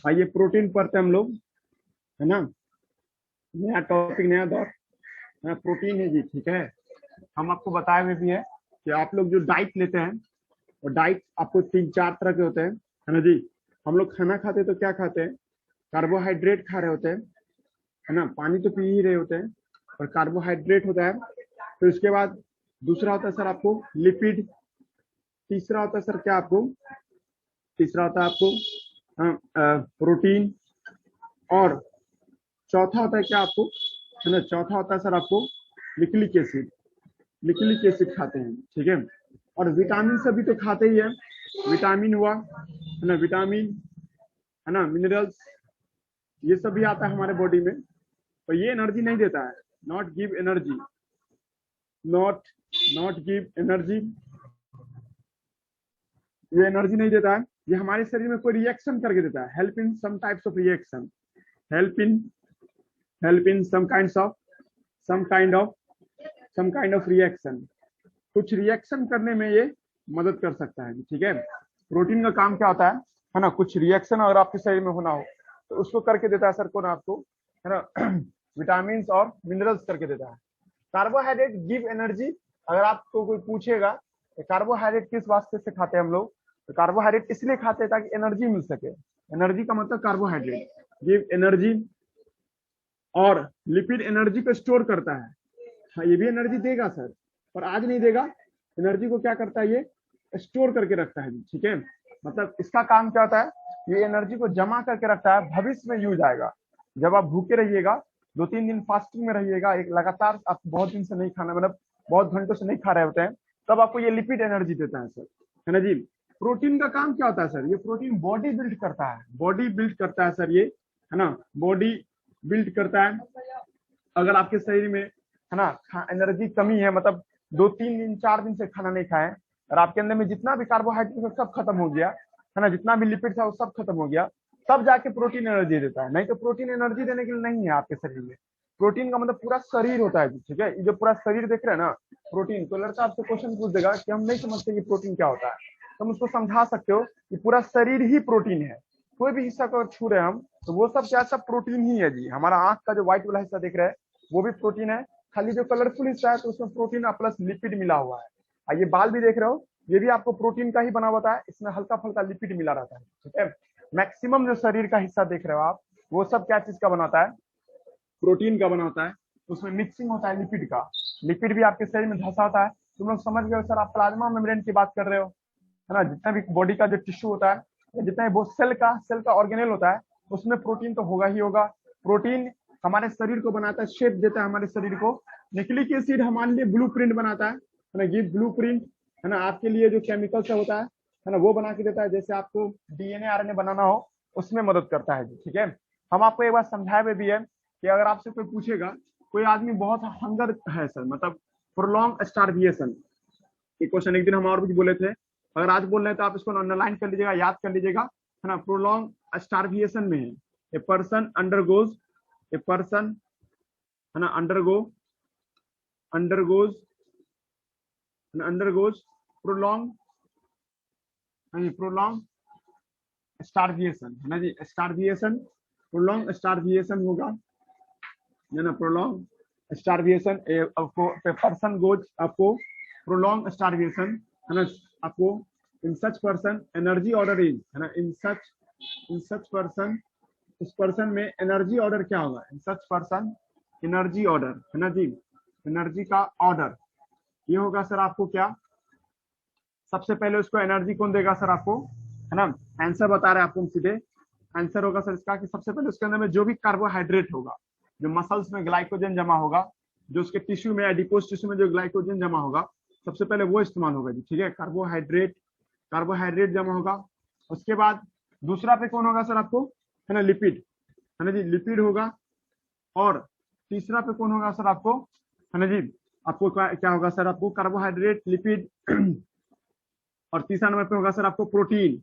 आइए प्रोटीन पढ़ते हैं हम लोग, है ना। नया टॉपिक, नया दौर, प्रोटीन है जी, ठीक है। हम आपको बताए हुए भी है कि आप लोग जो डाइट लेते हैं, और डाइट आपको 3-4 तरह के होते हैं, है ना जी। हम लोग खाना खाते हैं तो क्या खाते हैं? कार्बोहाइड्रेट खा रहे होते हैं, है ना। पानी तो पी ही रहे होते हैं, और कार्बोहाइड्रेट होता है। फिर उसके बाद दूसरा होता है सर आपको लिपिड। तीसरा होता है सर क्या आपको? तीसरा होता है आपको प्रोटीन। और चौथा होता है क्या आपको? है ना, चौथा होता है सर आपको निक्लिक एसिड। निक्लिक एसिड खाते हैं, ठीक है। और विटामिन सभी तो खाते ही है। विटामिन हुआ, है ना, विटामिन, है ना, मिनरल्स, ये सब भी आता है हमारे बॉडी में। तो ये एनर्जी नहीं देता है, not give energy, not not give energy. ये एनर्जी नहीं देता है, ये हमारे शरीर में कोई रिएक्शन करके देता है। Help in some types of reaction, help in help in some kind of reaction. कुछ रिएक्शन करने में ये मदद कर सकता है, ठीक है। प्रोटीन का काम क्या होता है ना, कुछ रिएक्शन अगर आपके शरीर में होना हो तो उसको करके देता है सर, कौन आपको, है ना, विटामिन और मिनरल्स करके देता है। Carbohydrate give energy. अगर आपको कोई पूछेगा कार्बोहाइड्रेट किस वास्ते से खाते हैं हम लोग, तो कार्बोहाइड्रेट इसलिए खाते हैं ताकि एनर्जी मिल सके। एनर्जी का मतलब कार्बोहाइड्रेट गिव एनर्जी। और लिपिड एनर्जी को स्टोर करता है। हाँ, ये भी एनर्जी देगा सर, पर आज नहीं देगा। एनर्जी को क्या करता है, ये स्टोर करके रखता है, ठीक है। मतलब इसका काम क्या होता है, ये एनर्जी को जमा करके रखता है, भविष्य में यूज आएगा। जब आप भूखे रहिएगा, 2-3 दिन फास्टिंग में रहिएगा, एक लगातार आप बहुत दिन से नहीं खाना, मतलब बहुत घंटों से नहीं खा रहे होते हैं, तब आपको ये लिपिड एनर्जी देता है सर, है ना जी। प्रोटीन का काम क्या होता है सर? ये प्रोटीन बॉडी बिल्ड करता है, बॉडी बिल्ड करता है सर ये, है ना, बॉडी बिल्ड करता है। अगर आपके शरीर में, है ना, एनर्जी कमी है, मतलब 2-3 दिन 4 दिन से खाना नहीं खाए, और आपके अंदर में जितना भी कार्बोहाइड्रेट सब खत्म हो गया, है ना, जितना भी लिपिड था वो सब खत्म हो गया, तब जाके प्रोटीन एनर्जी देता है। नहीं तो प्रोटीन एनर्जी देने के लिए नहीं है आपके शरीर में। प्रोटीन का मतलब पूरा शरीर होता है, ठीक है। ये जो पूरा शरीर देख रहे हैं ना प्रोटीन, तो लड़का आपसे क्वेश्चन पूछ देगा कि हम नहीं समझते कि प्रोटीन क्या होता है, तुम उसको समझा सकते हो कि पूरा शरीर ही प्रोटीन है। कोई भी हिस्सा को छू रहे हैं हम, तो वो सब क्या, सब प्रोटीन ही है जी। हमारा आंख का जो व्हाइट वाला हिस्सा देख रहे हैं वो भी प्रोटीन है। खाली जो कलरफुल हिस्सा है तो उसमें प्रोटीन प्लस लिपिड मिला हुआ है। और ये बाल भी देख रहे हो, ये भी आपको प्रोटीन का ही बना हुआ है, इसमें हल्का फल्का लिपिड मिला रहता है, ठीक है। मैक्सिमम जो शरीर का हिस्सा देख रहे हो आप, वो सब क्या चीज का बनाता है? प्रोटीन का बना होता है। उसमें मिक्सिंग होता है लिपिड का। लिपिड भी आपके शरीर में धंसा होता है। तुम लोग समझ गए सर, आप प्लाज्मा मेम्ब्रेन की बात कर रहे हो, है ना। जितना भी बॉडी का जो टिश्यू होता है, जितना भी वो सेल का ऑर्गेनेल होता है, उसमें प्रोटीन तो होगा ही होगा। प्रोटीन हमारे शरीर को बनाता है, शेप देता है हमारे शरीर को। न्यूक्लिक एसिड हमारे लिए ब्लूप्रिंट बनाता है ना, ये ब्लूप्रिंट, है ना, आपके लिए जो केमिकल से होता है ना, वो बना के देता है। जैसे आपको डीएनए आरएनए बनाना हो, उसमें मदद करता है, ठीक है। हम आपको एक बार समझाए हुए भी है कि अगर आपसे कोई पूछेगा, कोई आदमी बहुत हंगर है सर, मतलब प्रोलॉन्ग स्टारविएशन, ये क्वेश्चन एक दिन हम और भी बोले थे। अगर आज बोल रहे हैं तो आप इसको अंडरलाइन कर लीजिएगा, याद कर लीजिएगा, है ना। प्रोलॉन्ग स्टारविएशन में है, a person undergoes, a person, है ना, अंडरगोज अंडरगोज प्रोलॉन्ग स्टारविएशन, है ना जी। स्टारविएशन, प्रोलॉन्ग स्टारविएशन होगा, है ना। प्रोलॉन्ग स्टारविएशन, आपको पर्सन गोज, आपको प्रोलॉन्ग स्टारविएशन, है ना। आपको in such person energy order is, है ना, इन सच पर्सन, इस पर्सन में एनर्जी ऑर्डर क्या होगा? In such person energy order, है ना जी। एनर्जी का ऑर्डर ये होगा सर आपको क्या? सबसे पहले उसको एनर्जी कौन देगा सर आपको, है ना। आंसर बता रहे हैं आपको सीधे। आंसर होगा सर इसका कि सबसे पहले उसके अंदर में जो भी कार्बोहाइड्रेट होगा, जो मसल्स में ग्लाइकोजन जमा होगा, जो उसके टिश्यू में, एडिपोज टिश्यू में जो ग्लाइकोजन जमा होगा, सबसे पहले वो इस्तेमाल होगा जी, ठीक है। कार्बोहाइड्रेट जमा होगा। उसके बाद दूसरा पे कौन होगा सर आपको, है ना, लिपिड, है ना जी, लिपिड होगा। और तीसरा पे कौन होगा सर आपको, है ना जी, आपको क्या होगा सर आपको? कार्बोहाइड्रेट, लिपिड और तीसरा नंबर पे होगा सर आपको प्रोटीन।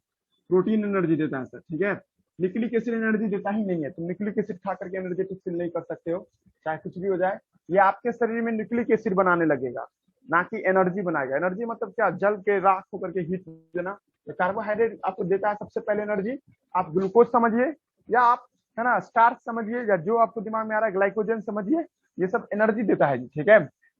प्रोटीन एनर्जी देता है सर, ठीक है। न्यूक्लिक एसिड एनर्जी देता ही नहीं है, तुम न्यूक्लिक एसिड खा करके एनर्जेटिक फील नहीं कर सकते हो, चाहे कुछ भी हो जाए। ये आपके शरीर में न्यूक्लिक एसिड बनाने लगेगा, ना कि एनर्जी बनाएगा। एनर्जी मतलब क्या, जल के राख होकर के हीट देना। तो कार्बोहाइड्रेट आपको देता है सबसे पहले एनर्जी, आप ग्लूकोज समझिए या आप है ना स्टार्च समझिए या जो आपको दिमाग में आ रहा है ग्लाइकोजन समझिए, ये सब एनर्जी देता है जी, ठीक है।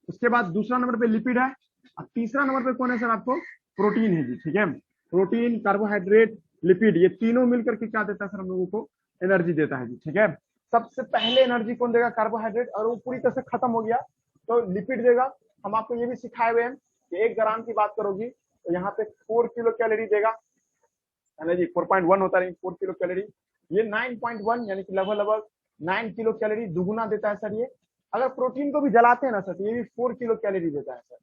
उसके बाद दूसरा नंबर पे लिपिड है, अब तीसरा नंबर पे कौन है सर, आपको प्रोटीन है जी, ठीक है। प्रोटीन, कार्बोहाइड्रेट, लिपिड, ये तीनों मिलकर के क्या देता है सर, हम लोगों को एनर्जी देता है जी, ठीक है। सबसे पहले एनर्जी कौन देगा, कार्बोहाइड्रेट, और वो पूरी तरह से खत्म हो गया तो लिपिड देगा। हम आपको ये भी सिखाए हुए हैं कि 1 ग्राम की बात करोगी तो यहाँ पे 4 किलो कैलोरी देगा, है ना जी। 4.1 होता है 4 किलो कैलोरी, ये 9.1 यानी कि लगभग 9 किलो कैलोरी दुगुना देता है सर ये। अगर प्रोटीन को भी जलाते हैं ना सर, तो ये भी 4 किलो कैलोरी देता है सर।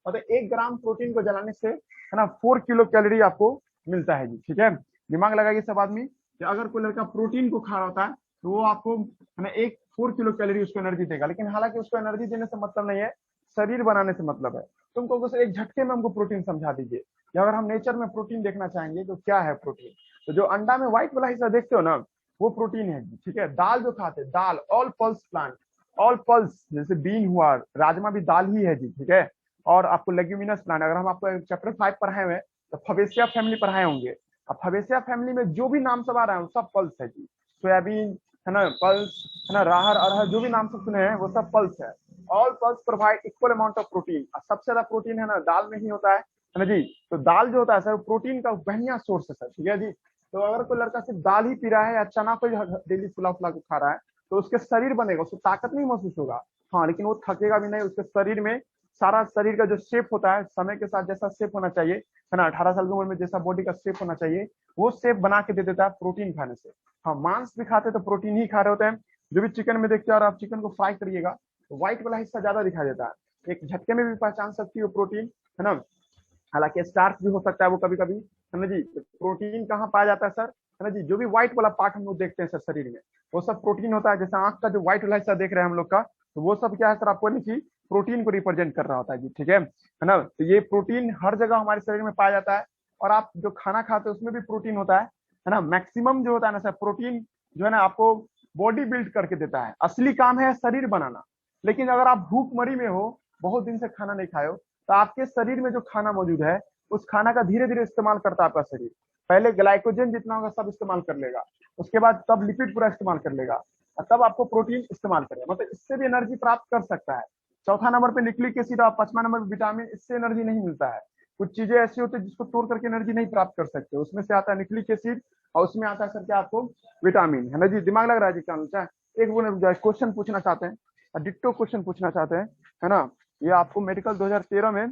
मतलब 1 ग्राम प्रोटीन को जलाने से है ना 4 किलो कैलोरी आपको मिलता है जी, ठीक है। दिमाग लगाइए सब आदमी कि अगर कोई लड़का प्रोटीन को खा रहा होता है तो वो आपको है ना 4 किलो कैलोरी उसको एनर्जी देगा। लेकिन हालांकि उसको एनर्जी देने से मतलब नहीं है, शरीर बनाने से मतलब है। तुमको बस एक झटके में हमको प्रोटीन समझा दीजिए, या अगर हम नेचर में प्रोटीन देखना चाहेंगे तो क्या है प्रोटीन, तो जो अंडा में व्हाइट वाला हिस्सा देखते हो ना, वो प्रोटीन है, ठीक है। दाल जो खाते हैं, दाल, all pulse plant, all pulse, जैसे बीन हुआ, राजमा भी दाल ही है जी, ठीक है। और आपको लेग्यूमिनस प्लांट, अगर हम आपको चैप्टर 5 पढ़ाए हुए तो फबेसिया फैमिली पढ़ाए होंगे। अब फबेसिया फैमिली में जो भी नाम सब आ रहा है वो सब पल्स है जी। सोयाबीन है ना पल्स, है ना राहर अरहर, जो भी नाम सब सुने हैं वो सब पल्स है। All pulse provide equal amount of protein. सबसे ज्यादा प्रोटीन है ना दाल में ही होता है ना जी। तो दाल जो होता है सर प्रोटीन का बढ़िया सोर्स है सर, ठीक है जी। तो अगर कोई लड़का सिर्फ दाल ही पी रहा है या चना को डेली फुला फुला के खा रहा है तो उसके शरीर बनेगा, उसको ताकत नहीं महसूस होगा, हाँ, लेकिन वो थकेगा भी नहीं। उसके शरीर में सारा शरीर का जो शेप होता है समय के साथ जैसा शेप होना चाहिए, है ना, 18 साल की उम्र में जैसा बॉडी का शेप होना चाहिए वो शेप बना के दे देता है प्रोटीन खाने से। हाँ, मांस भी खाते तो प्रोटीन ही खा रहे होते हैं। जो भी चिकन में देखते हैं, और आप चिकन को फ्राई करिएगा तो व्हाइट वाला हिस्सा ज्यादा दिखाई देता है, एक झटके में भी पहचान सकती हो प्रोटीन, है ना। हालांकि स्टार्च भी हो सकता है वो कभी कभी, है ना जी। तो प्रोटीन कहाँ पाया जाता है सर, है ना जी, जो भी व्हाइट वाला पार्ट हम लोग देखते हैं सर शरीर में वो सब प्रोटीन होता है। जैसे आंख का जो व्हाइट वाला हिस्सा देख रहे हैं हम लोग का, तो वो सब क्या है सर, आपको नहीं कि प्रोटीन को रिप्रेजेंट कर रहा होता है जी, ठीक है ना। तो ये प्रोटीन हर जगह हमारे शरीर में पाया जाता है। और आप जो खाना खाते हैं उसमें भी प्रोटीन होता है ना। मैक्सिमम जो होता है ना सर प्रोटीन जो है ना आपको बॉडी बिल्ड करके देता है, असली काम है शरीर बनाना। लेकिन अगर आप भूखमरी में हो, बहुत दिन से खाना नहीं खाए हो, तो आपके शरीर में जो खाना मौजूद है उस खाना का धीरे धीरे इस्तेमाल करता है आपका शरीर। पहले ग्लाइकोजन जितना होगा सब इस्तेमाल कर लेगा, उसके बाद तब लिपिड पूरा इस्तेमाल कर लेगा, और तब आपको प्रोटीन इस्तेमाल करेगा। मतलब इससे भी एनर्जी प्राप्त कर सकता है। चौथा नंबर पे न्यूक्लिक एसिड और 5वां नंबर पे विटामिन, इससे एनर्जी नहीं मिलता है। कुछ चीजें ऐसी होती है जिसको तोड़ करके एनर्जी नहीं प्राप्त कर सकते, उसमें से आता है न्यूक्लिक एसिड और उसमें आता है सर क्या आपको विटामिन, है ना जी। दिमाग लग रहा है जी, क्या एक क्वेश्चन पूछना चाहते हैं, डिट्टो क्वेश्चन पूछना चाहते हैं, है ना। ये आपको मेडिकल 2013 में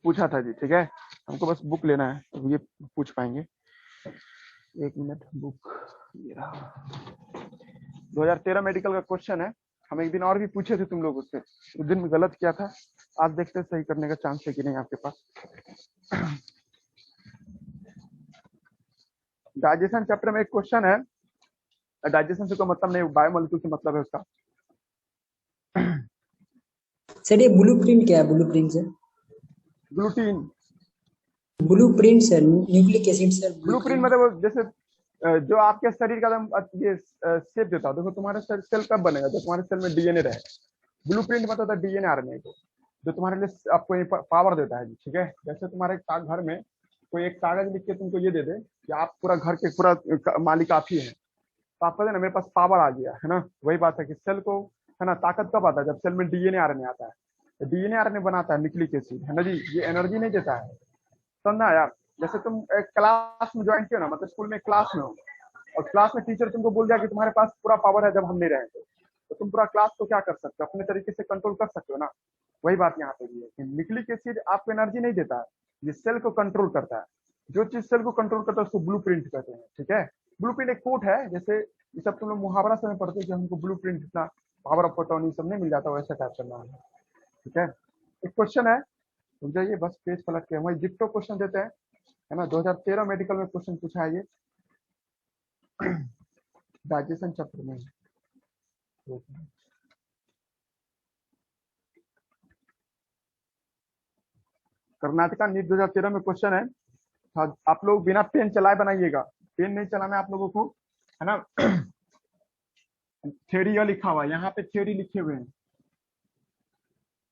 पूछा था जी, ठीक है। हमको बस बुक लेना है तो ये पूछ पाएंगे। 1 मिनट, बुक ये रहा। 2013 मेडिकल का क्वेश्चन है। हम एक दिन और भी पूछे थे तुम लोग उससे, उस दिन में गलत किया था, आज देखते हैं सही करने का चांस है कि नहीं आपके पास। डाइजेशन चैप्टर में एक क्वेश्चन है, डाइजेशन से तो मतलब नहीं, बायोमोलिक्यूल से मतलब है उसका। सर ये ब्लूप्रिंट क्या है, blueprint sir? Gluten, blueprint sir, nucleic acid sir, blueprint blueprint. मतलब जैसे जो आपके शरीर का ये शेप देता है। देखो तुम्हारे सेल कब बनेगा, जब तुम्हारे सेल में डीएनए रहे। ब्लूप्रिंट मतलब होता है डीएनए आरएनए को, जो तुम्हारे लिए आपको पावर देता है जी, ठीक है। जैसे तुम्हारे घर में कोई एक कागज लिख के तुमको ये दे दे कि आप पूरा घर के पूरा मालिक आप ही है, तो आप कहते हैं ना मेरे पास पावर आ गया, है ना। वही बात है कि सेल को, है ना, ताकत कब आता है, जब सेल में डीएनए आरएनए आता है। तो डीएनए आरएनए बनाता है न्यूक्लिक एसिड, है ना जी। ये एनर्जी नहीं देता है, समझना यार। जैसे तुम एक क्लास में ज्वाइन किया ना, मतलब स्कूल में क्लास में हो और क्लास में टीचर तुमको बोल दिया कि तुम्हारे पास पूरा पावर है जब हम नहीं रहे तो तुम पूरा क्लास को क्या कर सकते हो, अपने तरीके से कंट्रोल कर सकते हो ना। वही बात यहाँ पे भी है कि न्यूक्लिक एसिड आपको एनर्जी नहीं देता है, ये सेल को कंट्रोल करता है। जो चीज सेल को कंट्रोल करता है उसको ब्लूप्रिंट कहते हैं, ठीक है। ब्लूप्रिंट एक कोट है, जैसे ये सब तुम लोग मुहावरा समय पढ़ते हो कि हमको ब्लूप्रिंट इतना पावर ऑफ अटॉर्नी सब नहीं मिल जाता, वैसा टाइप करना है, ठीक है। एक क्वेश्चन है, समझाइए बस, पेज पलट के वही डिक्टो क्वेश्चन देते हैं, है ना। 2013 मेडिकल में क्वेश्चन पूछा है ये, डाइजेशन चैप्टर में। कर्नाटका नीट 2013 में क्वेश्चन है। आप लोग बिना पेन चलाए बनाइएगा, पेन नहीं चलाना है आप लोगों को, है ना। थ्योरी लिखा हुआ है यहाँ पे, थ्योरी लिखे हुए हैं,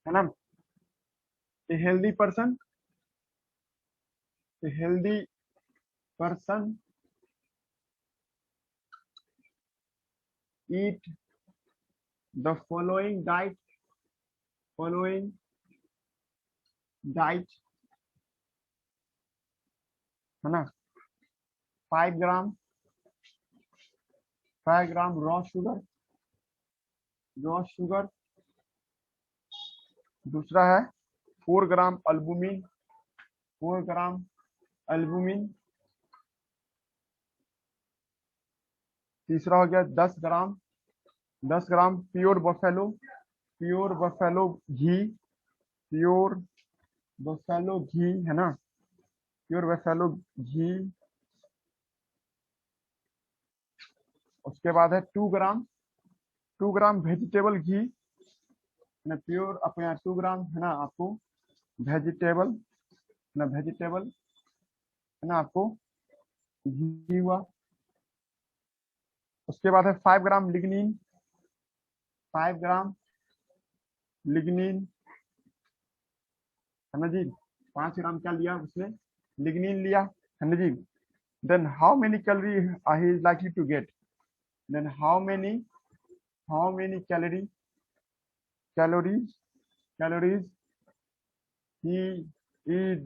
है ना। A healthy person, a healthy person eat the following diet, है ना, 5 ग्राम रॉ शुगर, दूसरा है 4 ग्राम अल्बुमिन, तीसरा हो गया 10 ग्राम प्योर बफेलो घी है ना, प्योर बफेलो घी। उसके बाद है 2 ग्राम वेजिटेबल घी ना, प्योर अपने यहाँ 2 ग्राम है ना आपको वेजिटेबल है ना आपको घी हुआ। उसके बाद है 5 ग्राम लिग्निन, 5 ग्राम लिग्निन है ना जी, 5 ग्राम क्या लिया उसने, लिग्निन लिया है ना जी। Then how many calorie he is likely to get, then how many calories he is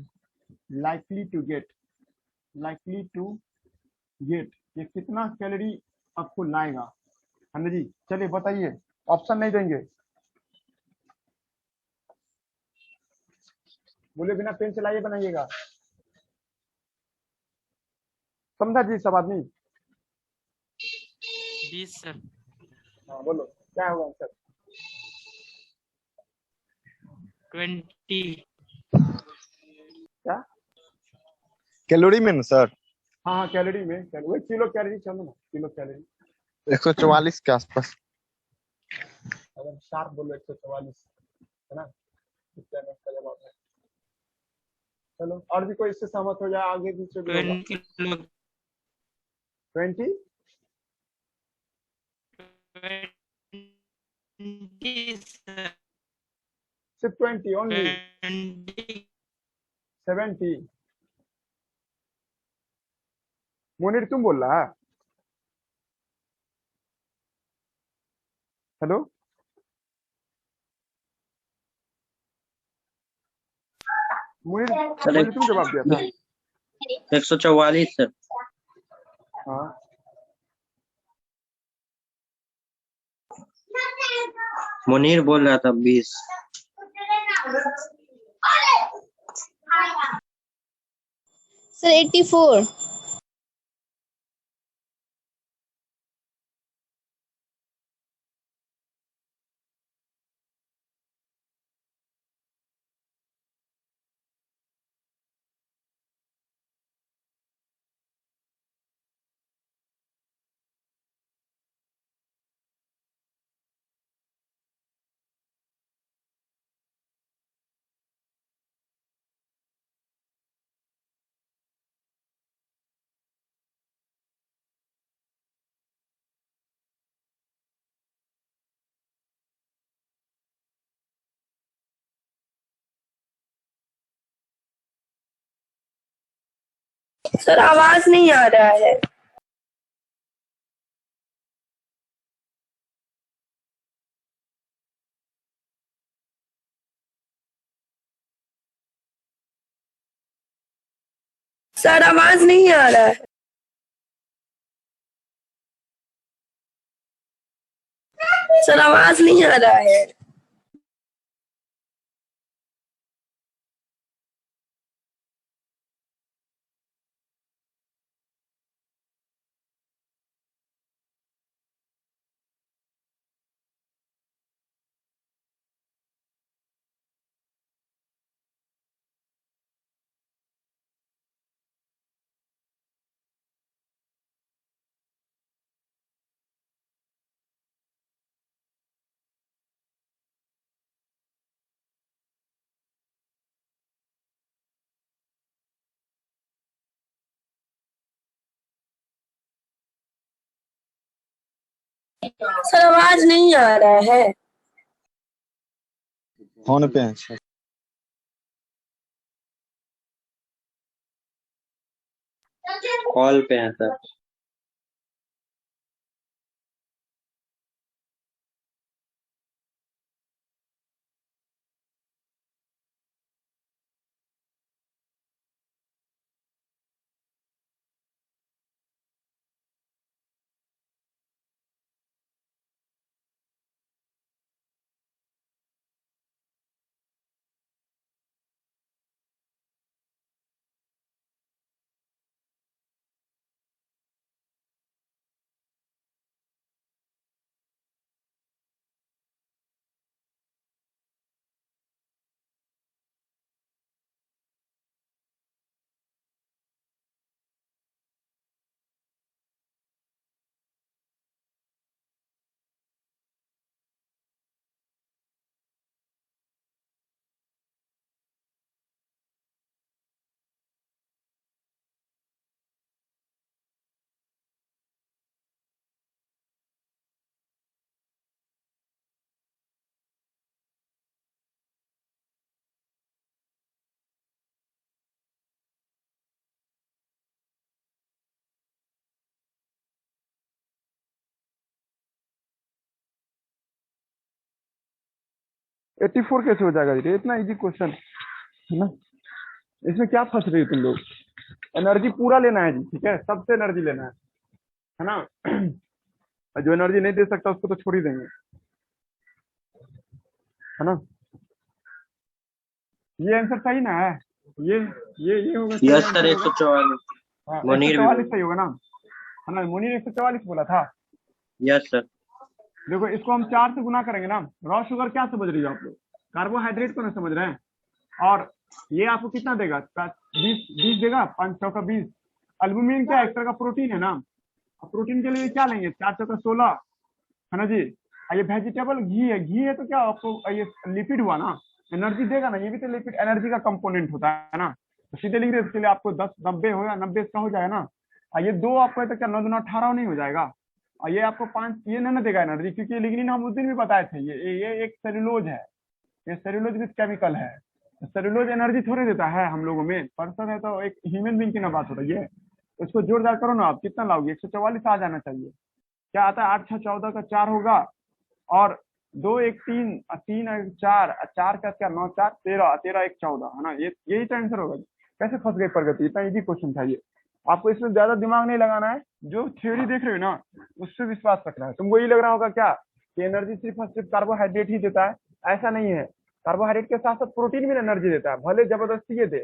likely to get, ये कितना कैलोरी आपको लाएगा, है ना जी। चलिए बताइए, ऑप्शन नहीं देंगे, बोले बिना पेन चलाइए, बनाइएगा, समझा जी सब आदमी। 20 सर। हाँ बोलो क्या होगा आंसर। 20 क्या कैलोरी में ना सर, हाँ कैलोरी में, वही किलो कैलोरी, चलो ना किलो कैलोरी, 144 के आसपास। अगर शार्प बोलो 144 है ना, इसका जवाब है। चलो और भी कोई इससे सहमत हो जाए, आगे पीछे भी होगा। 20 किलो 20 सर। सिर्फ 20 ओनली, 20 70। मुनीर तुम बोल रहा है, हेलो मुनीर तुम जवाब दिया था। 144 सर। हाँ मुनीर बोल रहा था 20। सर 84। सर आवाज नहीं आ रहा है। सर आवाज नहीं आ रहा है। सर आवाज नहीं आ रहा है। सर आवाज नहीं आ रहा है। फोन पे है। कॉल पे है सर। एट्टी फोर कैसे हो जाएगा जी? इतना इजी क्वेश्चन है ना, इसमें क्या फंस रही हो तुम लोग? एनर्जी पूरा लेना है जी, ठीक है, सबसे एनर्जी लेना है ना। और जो एनर्जी नहीं दे सकता उसको तो छोड़ ही देंगे, है ना। ये आंसर सही ना है? ये होगा सही यस आंसर सर, होगा। 144। हाँ, मुनीर भी 144 सही होगा ना, है ना। मुनीर 144 बोला था। Yes sir. देखो इसको हम 4 से गुना करेंगे ना। रॉ शुगर क्या समझ रही हो आप लोग? कार्बोहाइड्रेट को ना समझ रहे हैं। और ये आपको कितना देगा? 20 देगा, 5 चौका 20। एल्बुमिन क्या एक तरह का प्रोटीन है ना। अब प्रोटीन के लिए क्या लेंगे? 4 चौका 16, है ना जी। ये वेजिटेबल घी है, घी है तो क्या आपको ये लिपिड हुआ ना, एनर्जी देगा ना। ये भी तो लिपिड एनर्जी का कंपोनेंट होता है ना। तो सीधे लिख रहे इसके लिए आपको 10 90 हो या 90 इसका हो जाएगा ना। ये 2 आपको है तो क्या 9 दूना 18 नहीं हो जाएगा? और ये आपको 5 ये नहीं देगा एनर्जी, क्योंकि लिग्निन हम उस दिन भी बताए थे। ये एक सेल्यूलोज है, ये सेल्यूलोज विथ केमिकल है। सेल्यूलोज एनर्जी थोड़े देता है हम लोगों में, पर्सन है तो एक ह्यूमन बीइंग की ना बात हो रही है। उसको जोरदार करो ना, आप कितना लाओगे? 144 आ जाना चाहिए। क्या आता है? 8 6 14 का 4 होगा, और 2 1 3 3 1 4 4 का क्या 9 4 13 13 1 14, है ना। ये यही तो आंसर होगा। कैसे फंस गई प्रगति? इतना इजी क्वेश्चन था ये। आपको इसमें ज्यादा दिमाग नहीं लगाना है, जो थ्योरी देख रहे हो ना उससे विश्वास रखना है। तुमको ये लग रहा होगा क्या कि एनर्जी सिर्फ और सिर्फ कार्बोहाइड्रेट ही देता है? ऐसा नहीं है। कार्बोहाइड्रेट के साथ साथ प्रोटीन भी एनर्जी देता है, भले जबरदस्ती ये दे,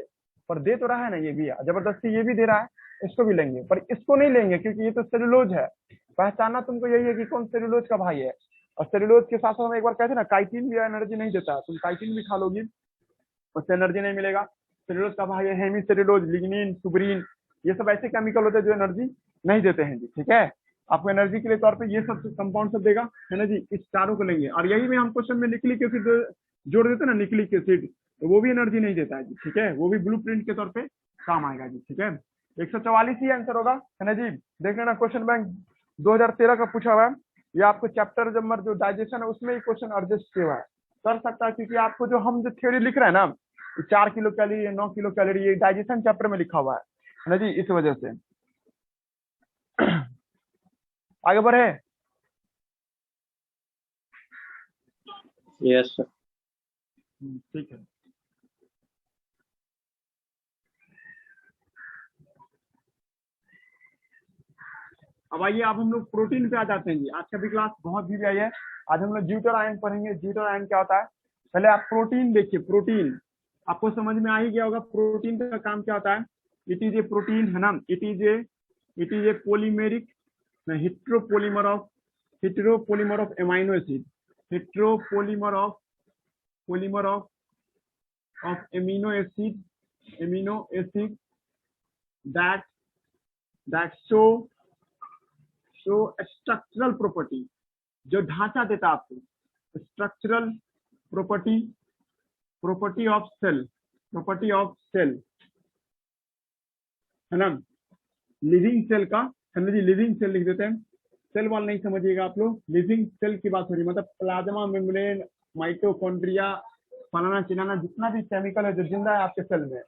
पर दे तो रहा है ना। ये भी जबरदस्ती ये भी दे रहा है, इसको भी लेंगे, पर इसको नहीं लेंगे क्योंकि ये तो सेलुलोज है। पहचानना तुमको यही है कि कौन सेलुलोज का भाई है। और सेलुलोज के साथ साथ हम एक बार कहते ना, काइटिन भी एनर्जी नहीं देता। तुम काइटिन भी खा लोगी, उससे एनर्जी नहीं मिलेगा। सेलुलोज का भाई है हेमी सेलुलोज, लिग्निन, सुब्रीन, ये सब ऐसे केमिकल होते हैं जो एनर्जी नहीं देते हैं जी, ठीक है। आपको एनर्जी के लिए तौर पे ये सब कंपाउंड सब देगा, है ना जी। इस चारों को लेंगे, और यही में हम क्वेश्चन में न्यूक्लिक एसिड जोड़ देते ना, न्यूक्लिक एसिड, तो वो भी एनर्जी नहीं देता है जी, ठीक है। वो भी ब्लूप्रिंट के तौर पे काम आएगा जी, ठीक है। 144 ही आंसर होगा, है ना जी। देख लेना, क्वेश्चन बैंक 2013 का पूछा हुआ है। ये आपको चैप्टर नंबर जो डाइजेशन है उसमें ही क्वेश्चन एडजस्ट किया हुआ है, कर सकता है। क्योंकि आपको जो हम जो थ्योरी लिख रहे हैं ना, 4 किलो कैलोरी 9 किलो कैलोरी, ये डाइजेशन चैप्टर में लिखा हुआ है ना जी। इस वजह से आगे बढ़े। Yes sir. ठीक है। अब आइए, अब हम लोग प्रोटीन पे आ जाते हैं जी। आज का भी क्लास बहुत भी आई है। आज हम लोग ज्यूटर आयन पढ़ेंगे। ज्यूटर आयन क्या होता है? पहले आप प्रोटीन देखिए। प्रोटीन आपको समझ में आ ही गया होगा, प्रोटीन का काम क्या होता है। इट इज ए प्रोटीन, है ना। It is A polymeric heteropolymer of amino acid, heteropolymer of amino acid that show structural property, जो ढांचा देता है आपको। स्ट्रक्चरल property of cell, है ना। लिविंग सेल का, है ना जी। लिविंग सेल लिख देते हैं, सेल वाल नहीं समझिएगा आप लोग। लिविंग सेल की बात हो रही है, मतलब प्लाज्मा मेम्ब्रेन, माइटोकॉन्ड्रिया, फलाना चिलाना, जितना भी केमिकल है जो जिंदा है आपके सेल में,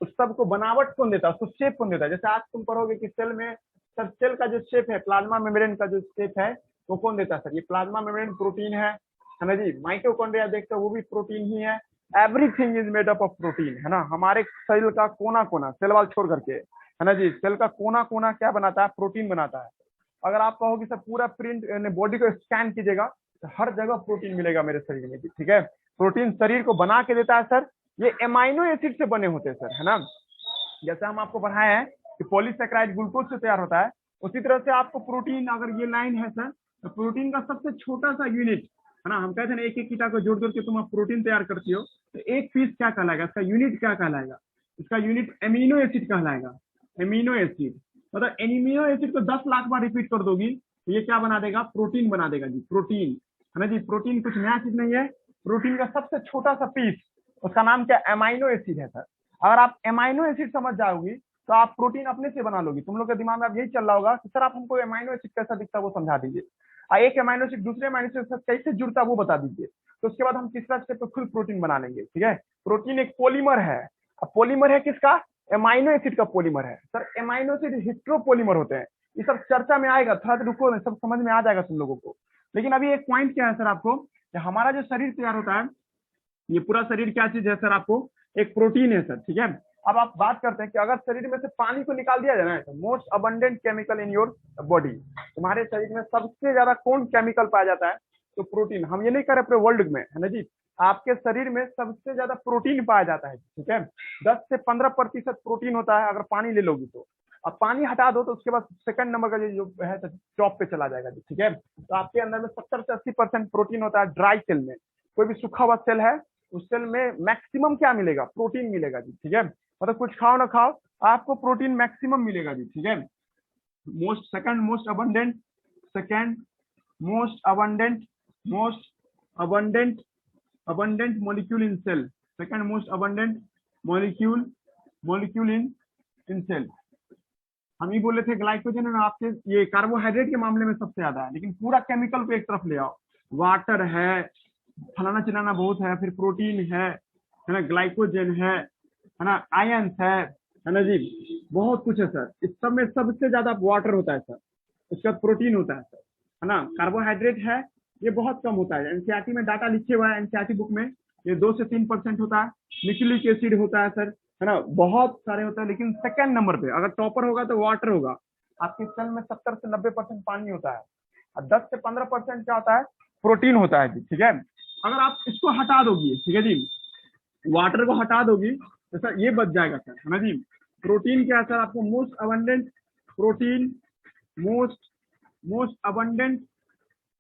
उस सब को बनावट कौन देता है, उसको शेप कौन देता है। जैसे आज तुम पढ़ोगे कि सेल में सर सेल का जो शेप है, प्लाज्मा मेम्ब्रेन का जो शेप है वो कौन देता है सर, ये प्लाज्मा मेम्ब्रेन प्रोटीन है ना जी। माइटोकॉन्ड्रिया देखते हो वो भी प्रोटीन ही है। Everything is made up of protein, है ना। हमारे सेल का कोना कोना, सेल वाल छोड़ करके, है ना जी, सेल का कोना कोना क्या बनाता है, प्रोटीन बनाता है। अगर आप कहोगे सर पूरा प्रिंट बॉडी को स्कैन कीजिएगा तो हर जगह प्रोटीन मिलेगा मेरे शरीर में भी, ठीक है। प्रोटीन शरीर को बना के देता है सर, ये एमाइनो एसिड से बने होते हैं सर, है ना। जैसे हम आपको पढ़ाए हैं कि पॉलीसेकेराइड ग्लूकोज से तैयार होता है, उसी तरह से आपको प्रोटीन, अगर ये लाइन है सर, तो प्रोटीन का सबसे छोटा सा यूनिट, है ना। हम कहते हैं एक एक कीटा को जोड़ जोड़ के तुम आप प्रोटीन तैयार करती हो, तो एक पीस क्या कहलाएगा, इसका यूनिट क्या कहलाएगा, इसका यूनिट एमिनो एसिड कहलाएगा। एमिनो एसिड मतलब एमिनो एसिड को 10 लाख बार रिपीट कर दोगी तो ये क्या बना देगा, प्रोटीन बना देगा जी, प्रोटीन, है ना जी। प्रोटीन कुछ नया चीज नहीं है, प्रोटीन का सबसे छोटा सा पीस, उसका नाम क्या, एमाइनो एसिड है सर। अगर आप एमाइनो एसिड समझ जाओगी तो आप प्रोटीन अपने से बना लोगी। तुम लोग के दिमाग में अब यही चल रहा होगा कि सर आप हमको एमाइनो एसिड कैसा दिखता है वो समझा दीजिए, एक एमाइनो एसिड दूसरे एमाइनो एसिड से कैसे जुड़ता है वो बता दीजिए, तो उसके बाद हम तीसरा स्टेप पे खुद प्रोटीन बना लेंगे, ठीक है। प्रोटीन एक पॉलीमर है। अब पॉलीमर है किसका, एमाइनो एसिड का पॉलीमर है सर। एमाइनो एसिड हिस्ट्रोपॉलीमर होते हैं, ये सब चर्चा में आएगा, थोड़ा रुको, सब समझ में आ जाएगा तुम लोगों को। लेकिन अभी एक पॉइंट क्या है सर आपको, कि हमारा जो शरीर तैयार होता है, ये पूरा शरीर क्या चीज है सर, आपको एक प्रोटीन है सर, ठीक है। अब आप बात करते हैं कि अगर शरीर में से पानी को निकाल दिया जाए ना, तो most abundant chemical in your body, तुम्हारे शरीर में सबसे ज्यादा कौन केमिकल पाया जाता है, तो प्रोटीन। हम ये नहीं कर रहे पूरे वर्ल्ड में, है ना जी, आपके शरीर में सबसे ज्यादा प्रोटीन पाया जाता है, ठीक है। 10 से 15% प्रोटीन होता है अगर पानी ले लोगी तो। अब पानी हटा दो तो उसके बाद सेकंड नंबर का जो है टॉप पे चला जाएगा जी, ठीक है। तो आपके अंदर में 70 से 80% प्रोटीन होता है ड्राई सेल में। कोई भी सूखा हुआ सेल है, उस सेल में मैक्सिमम क्या मिलेगा, प्रोटीन मिलेगा जी, ठीक है। मतलब कुछ खाओ ना खाओ आपको प्रोटीन मैक्सिमम मिलेगा जी, ठीक है। Second most abundant molecule in cell, second most abundant molecule in cell। हम ही बोले थे ग्लाइकोजन है ना, आपके ये कार्बोहाइड्रेट के मामले में सबसे ज्यादा है, लेकिन पूरा केमिकल को एक तरफ ले आओ, वाटर है, फलाना चिलाना बहुत है, फिर प्रोटीन है ना, ग्लाइकोजन है ना, आयंस है ना जी, बहुत कुछ है सर। इस सब में सबसे ज्यादा वाटर होता है सर, उसके बाद प्रोटीन होता है सर, है ना। कार्बोहाइड्रेट है ये बहुत कम होता है, एनसीईआरटी में डाटा लिखे हुआ है, एनसीईआरटी बुक में ये 2 से 3% होता है। न्यूक्लिक एसिड होता है सर, है ना, बहुत सारे होता है। लेकिन सेकंड नंबर पे अगर टॉपर होगा तो वाटर होगा। आपके सेल में 70 से 90% पानी होता है और 10 से 15% क्या होता है, प्रोटीन होता है जी, ठीक है। अगर आप इसको हटा दोगी, ठीक है जी, वाटर को हटा दोगी तो सर ये बच जाएगा सर, है ना जी। प्रोटीन क्या है सर, आपको most abundant protein, most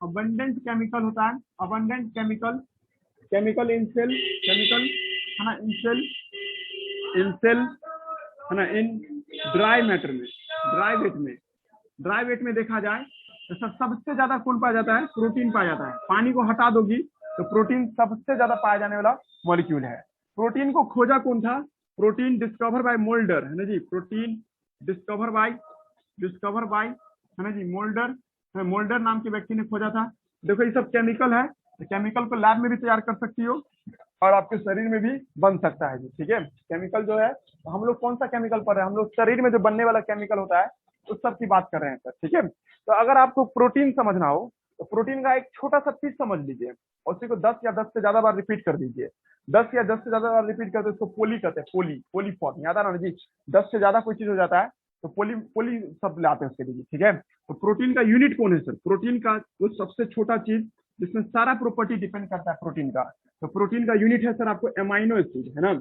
abundant chemical होता है, abundant chemical in cell, chemical है ना, इन सेल है ना, इन ड्राई मैटर में, ड्राई वेट में देखा जाए तो सर सबसे ज्यादा कौन पाया जाता है, प्रोटीन पाया जाता है। पानी को हटा दोगी तो प्रोटीन सबसे ज्यादा पाया जाने वाला मॉलिक्यूल है। प्रोटीन को खोजा कौन था, प्रोटीन डिस्कवर बाय मोल्डर, है ना जी, प्रोटीन डिस्कवर बाय है ना जी, मोल्डर नाम के व्यक्ति ने खोजा था। देखो ये सब केमिकल है, तो केमिकल को लैब में भी तैयार कर सकती हो और आपके शरीर में भी बन सकता है जी, ठीक है। केमिकल जो है, तो हम लोग कौन सा केमिकल पढ़ रहे हैं, हम लोग शरीर में जो बनने वाला केमिकल होता है उस सब की बात कर रहे हैं सर, ठीक है। तो अगर आपको प्रोटीन समझना हो तो प्रोटीन का एक छोटा सा पीस समझ लीजिए और उसी को 10 या 10 से ज्यादा बार रिपीट कर दीजिए। 10 या 10 से ज्यादा बार रिपीट करते उसको पोली कहते हैं, पोलीफॉर्म, याद आ रहा ना जी। 10 से ज्यादा कोई चीज हो जाता है तो पोली सब लाते हैं उसके लिए, ठीक है। तो प्रोटीन का यूनिट कौन है सर, प्रोटीन का वो सबसे छोटा चीज जिसमें सारा प्रॉपर्टी डिपेंड करता है प्रोटीन का। तो प्रोटीन का यूनिट है सर आपको एमाइनो एसिड, है ना,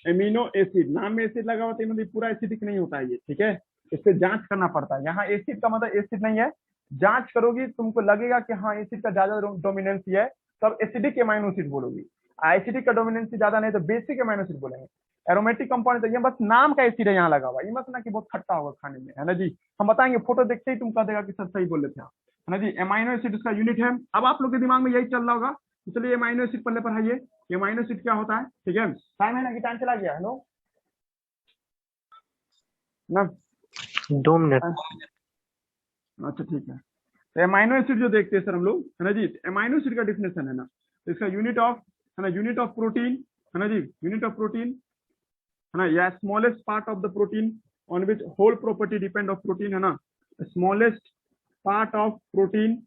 एमिनो एसिड। नाम में एसिड लगा होता है मतलब पूरा एसिडिक नहीं होता है ये, ठीक है। इससे जांच करना पड़ता है। यहाँ एसिड का मतलब एसिड नहीं है, जांच करोगी तुमको लगेगा कि हाँ एसिड का ज्यादा डोमिनेंसी है तब एसिडिक एमाइनो एसिड बोलोगी, एसिडिक का डोमिनेंसी ज्यादा नहीं तो बेसिक एमाइनो एसिड बोलेंगे। एरोमेटिक कंपाउंड, तो ये बस नाम का एसिड है यहाँ लगा हुआ, ये मत ना कि बहुत खट्टा होगा खाने में, है ना जी। हम बताएंगे, फोटो देखते ही तुम कह देगा कि सर सही बोले थे, है ना जी। एमाइनो एसिड उसका यूनिट है। अब आप लोग के दिमाग में यही चल रहा होगा, तो चलिए एमाइनो एसिड पहले पढ़ाइए, एमाइनो एसिड क्या होता है, ठीक है। टाइम है ना कि टाइम चला गया, हेलो ना, 2 मिनट। अच्छा ठीक है। तो एमाइनो एसिड जो देखते हैं सर हम लोग, है ना जी, एमाइनो एसिड का डिफिनेशन है ना, तो इसका यूनिट ऑफ, है ना, यूनिट ऑफ प्रोटीन, है ना जी, यूनिट ऑफ प्रोटीन है ना, या smallest part of the protein on which whole property depend of protein, है ना, smallest part of protein